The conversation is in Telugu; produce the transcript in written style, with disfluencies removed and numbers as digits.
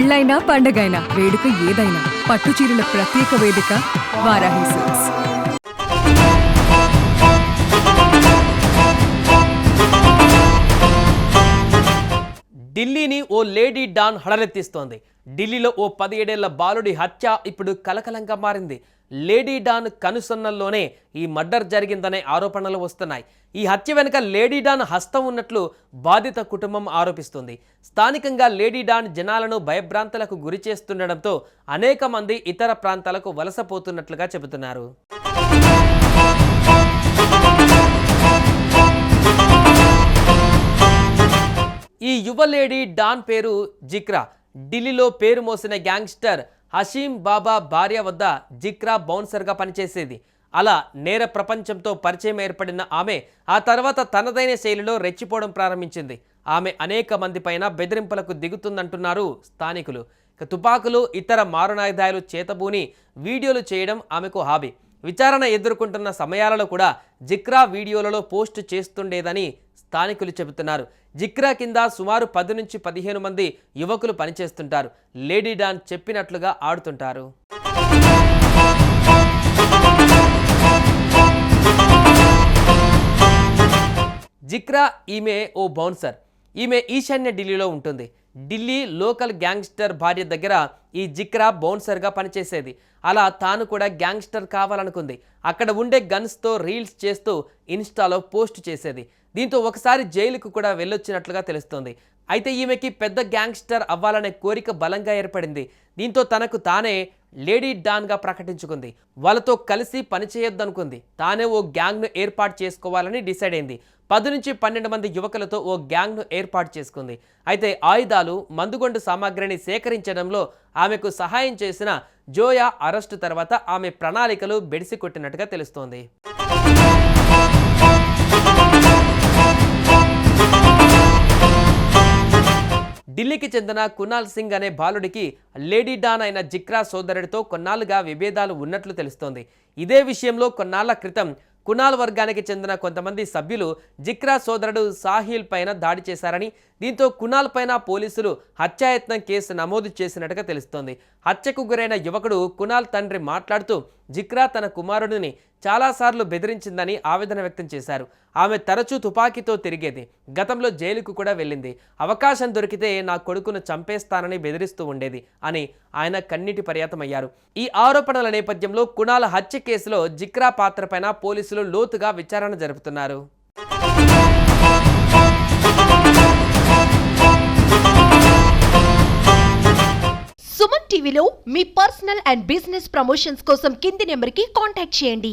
పెళ్ళైనా పండగైనా వేడుక ఏదైనా పట్టు చీరల ప్రత్యేక వేదిక వారాహి సిల్క్స్. ఢిల్లీని ఓ లేడీ డాన్ హడలెత్తిస్తోంది. ఢిల్లీలో ఓ 17 ఏళ్ల బాలుడి హత్య ఇప్పుడు కలకలంగా మారింది. లేడీ డాన్ కనుసన్నల్లోనే ఈ మర్డర్ జరిగిందనే ఆరోపణలు వస్తున్నాయి. ఈ హత్య వెనుక లేడీ డాన్ హస్తం ఉన్నట్లు బాధిత కుటుంబం ఆరోపిస్తుంది. స్థానికంగా లేడీ డాన్ జనాలను భయభ్రాంతులకు గురి చేస్తుండడంతో అనేక మంది ఇతర ప్రాంతాలకు వలసపోతున్నట్లుగా చెబుతున్నారు. ఈ యువ లేడీ డాన్ పేరు జిక్రా. ఢిల్లీలో పేరు మోసిన గ్యాంగ్స్టర్ హషీం బాబా భార్య వద్ద జిక్రా బౌన్సర్గా పనిచేసేది. అలా నేర ప్రపంచంతో పరిచయం ఏర్పడిన ఆమె ఆ తర్వాత తనదైన శైలిలో రెచ్చిపోవడం ప్రారంభించింది. ఆమె అనేక మంది పైన బెదిరింపులకు దిగుతుందంటున్నారు స్థానికులు. తుపాకులు, ఇతర మారణాయుధాలు చేతబూని వీడియోలు చేయడం ఆమెకు హాబీ. విచారణ ఎదుర్కొంటున్న సమయాలలో కూడా జిక్రా వీడియోలలో పోస్ట్ చేస్తుండేదని స్థానికులు చెబుతున్నారు. జిక్రా కింద సుమారు 10 నుంచి 15 మంది యువకులు పనిచేస్తుంటారు. లేడీ డాన్ చెప్పినట్లుగా ఆడుతుంటారు. జిక్రా ఈమె ఓ బౌన్సర్. ఈమె ఈశాన్య ఢిల్లీలో ఉంటుంది. ఢిల్లీ లోకల్ గ్యాంగ్స్టర్ భార్య దగ్గర ఈ జిక్రా బౌన్సర్గా పనిచేసేది. అలా తాను కూడా గ్యాంగ్స్టర్ కావాలనుకుంది. అక్కడ ఉండే గన్స్తో రీల్స్ చేస్తూ ఇన్స్టాలో పోస్ట్ చేసేది. దీంతో ఒకసారి జైలుకు కూడా వెళ్ళొచ్చినట్లుగా తెలుస్తోంది. అయితే ఈమెకి పెద్ద గ్యాంగ్స్టర్ అవ్వాలనే కోరిక బలంగా ఏర్పడింది. దీంతో తనకు తానే లేడీ డాన్గా ప్రకటించుకుంది. వాళ్ళతో కలిసి పనిచేయొద్దనుకుంది. తానే ఓ గ్యాంగ్ను ఏర్పాటు చేసుకోవాలని డిసైడ్ అయింది. 10 నుంచి 12 మంది యువకులతో ఓ గ్యాంగ్ను ఏర్పాటు చేసుకుంది. అయితే ఆయుధాలు, మందుగొండు సామాగ్రిని సేకరించడంలో ఆమెకు సహాయం చేసిన జోయా అరెస్టు తర్వాత ఆమె ప్రణాళికలు బెడిసి కొట్టినట్టుగా తెలుస్తోంది. ఢిల్లీకి చెందిన కునాల్ సింగ్ అనే బాలుడికి లేడీ డాన్ అయిన జిక్రా సోదరుడితో కొన్నాళ్లుగా విభేదాలు ఉన్నట్లు తెలుస్తోంది. ఇదే విషయంలో కొన్నాళ్ల క్రితం కునాల్ వర్గానికి చెందిన కొంతమంది సభ్యులు జిక్రా సోదరుడు సాహిల్ పైన దాడి చేశారని, దీంతో కునాల్ పైన పోలీసులు హత్యాయత్నం కేసు నమోదు చేసినట్టుగా తెలుస్తోంది. హత్యకు గురైన యువకుడు కునాల్ తండ్రి మాట్లాడుతూ జిక్రా తన కుమారుడిని చాలాసార్లు బెదిరించిందని ఆవేదన వ్యక్తం చేశారు. ఆమె తరచూ తుపాకీతో తిరిగేది. గతంలో జైలుకు కూడా వెళ్ళింది. అవకాశం దొరికితే నా కొడుకును చంపేస్తానని బెదిరిస్తూ ఉండేది అని ఆయన కన్నీటి పర్యాతమయ్యారు. ఈ ఆరోపణల నేపథ్యంలో కునాల్ హత్య కేసులో జిక్రా పాత్రపైన పోలీసులు లోతుగా విచారణ జరుపుతున్నారు. సుమన్ టీవీలో మీ పర్సనల్ అండ్ బిజినెస్ ప్రమోషన్స్ కోసం కింది నెంబర్కి కాంటాక్ట్ చేయండి.